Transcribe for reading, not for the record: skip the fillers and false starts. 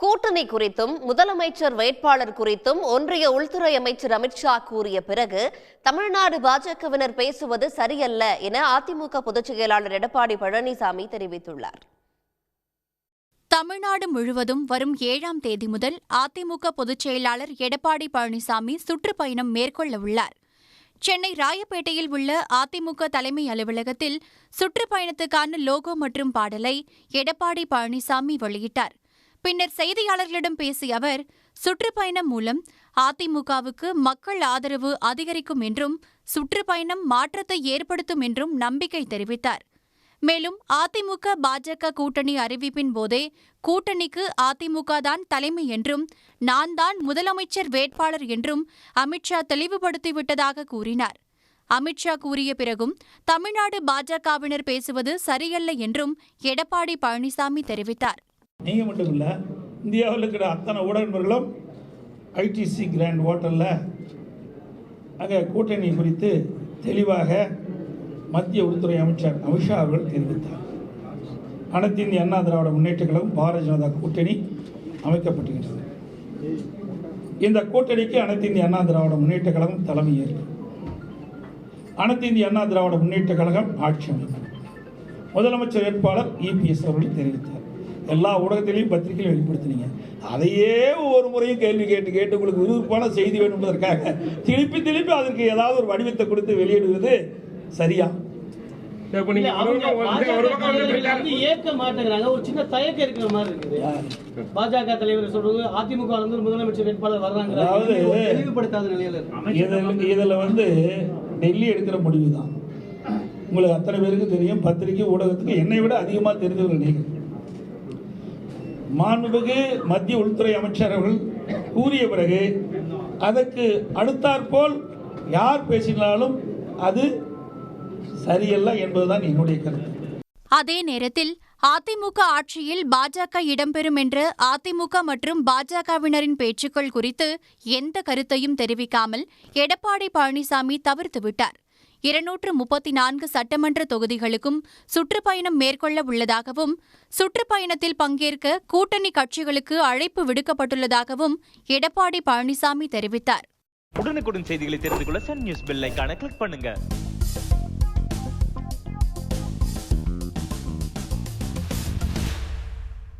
கூட்டணி குறித்தும் முதலமைச்சர் வேட்பாளர் குறித்தும் ஒன்றிய உள்துறை அமைச்சர் அமித்ஷா கூறிய பிறகு தமிழ்நாடு பாஜகவினர் பேசுவது சரியல்ல என அதிமுக பொதுச் செயலாளர் எடப்பாடி பழனிசாமி தெரிவித்துள்ளார். தமிழ்நாடு முழுவதும் வரும் 7ஆம் தேதி முதல் அதிமுக பொதுச் செயலாளர் எடப்பாடி பழனிசாமி சுற்றுப்பயணம் மேற்கொள்ள உள்ளார். சென்னை ராயப்பேட்டையில் உள்ள அதிமுக தலைமை அலுவலகத்தில் சுற்றுப்பயணத்துக்கான லோகோ மற்றும் பாடலை எடப்பாடி பழனிசாமி வெளியிட்டார். பின்னர் செய்தியாளர்களிடம் பேசிய அவர், சுற்றுப்பயணம் மூலம் அதிமுகவுக்கு மக்கள் ஆதரவு அதிகரிக்கும் என்றும் சுற்றுப்பயணம் மாற்றத்தை ஏற்படுத்தும் என்றும் நம்பிக்கை தெரிவித்தார். மேலும் அதிமுக பாஜக கூட்டணி அறிவிப்பின் போதே கூட்டணிக்கு அதிமுக தான் தலைமை என்றும் நான் தான் முதலமைச்சர் வேட்பாளர் என்றும் அமித்ஷா தெளிவுபடுத்திவிட்டதாக கூறினார். அமித்ஷா கூறிய பிறகும் தமிழ்நாடு பாஜகவினர் பேசுவது சரியல்ல என்றும் எடப்பாடி பழனிசாமி தெரிவித்தார். நீங்கள் மட்டும் இல்லை, இந்தியாவில் இருக்கிற அத்தனை ஊடகங்களும் ஐடிசி கிராண்ட் ஹோட்டலில் அங்கே கூட்டணி குறித்து தெளிவாக மத்திய உள்துறை அமைச்சர் அமித்ஷா அவர்கள் தெரிவித்தார். அனைத்து இந்திய அண்ணா திராவிட முன்னேற்றக் கழகம் பாரதிய ஜனதா கூட்டணி அமைக்கப்பட்டுகிறது. இந்த கூட்டணிக்கு அனைத்து இந்திய அண்ணா திராவிட முன்னேற்றக் கழகம் தலைமை ஏற்கும். அனைத்து இந்திய அண்ணா திராவிட முன்னேற்றக் கழகம் ஆட்சி அமைக்கும். முதலமைச்சர் வேட்பாளர் இபிஎஸ் அவர்கள் தெரிவித்தார். எல்லா ஊடகத்திலையும் பத்திரிகையிலும் வெளிப்படுத்தினீங்க. அதையே ஒவ்வொரு முறையும் கேள்வி கேட்டு உங்களுக்கு விறுவிறுப்பான செய்தி வேண்டும் என்பதற்காக திருப்பி அதற்கு ஏதாவது ஒரு வடிவத்தை கொடுத்து வெளியிடுவது சரியா? ஏற்க மாட்டேங்கிறாங்க. ஒரு சின்ன தயக்கம் இருக்கிற மாதிரி இருக்குது. பாஜக தலைவர் சொல்றது அதிமுக முதலமைச்சர் வேட்பாளர் வர்றாங்க. அதாவது தெளிவுபடுத்தாத நிலையில இதுல டெல்லி எடுக்கிற முடிவு தான். உங்களுக்கு அத்தனை பேருக்கு தெரியும். பத்திரிகை ஊடகத்துக்கு என்னை விட அதிகமாக தெரிஞ்சவர்கள் நீங்கள். மாண்புமிகு மத்திய உள்துறை அமைச்சர் அவர்கள் கூறிய பிறகு அதற்கு அடுத்தாற்போல் யார் பேசினாலும் அது சரியல்ல என்பதுதான் என்னுடைய கருத்து. அதே நேரத்தில் அதிமுக ஆட்சியில் பாஜக இடம்பெறும் என்ற அதிமுக மற்றும் பாஜகவினரின் பேச்சுக்கள் குறித்து எந்த கருத்தையும் தெரிவிக்காமல் எடப்பாடி பழனிசாமி தவிர்த்துவிட்டார். 234 சட்டமன்ற தொகுதிகளுக்கும் சுற்றுப்பயணம் மேற்கொள்ள உள்ளதாகவும் சுற்றுப்பயணத்தில் பங்கேற்க கூட்டணி கட்சிகளுக்கு அழைப்பு விடுக்கப்பட்டுள்ளதாகவும் எடப்பாடி பழனிசாமி தெரிவித்தார். உடனுக்குடன் செய்திகளை தெரிந்து கொள்ள சன் நியூஸ் பெல் ஐகானை கிளிக் பண்ணுங்க.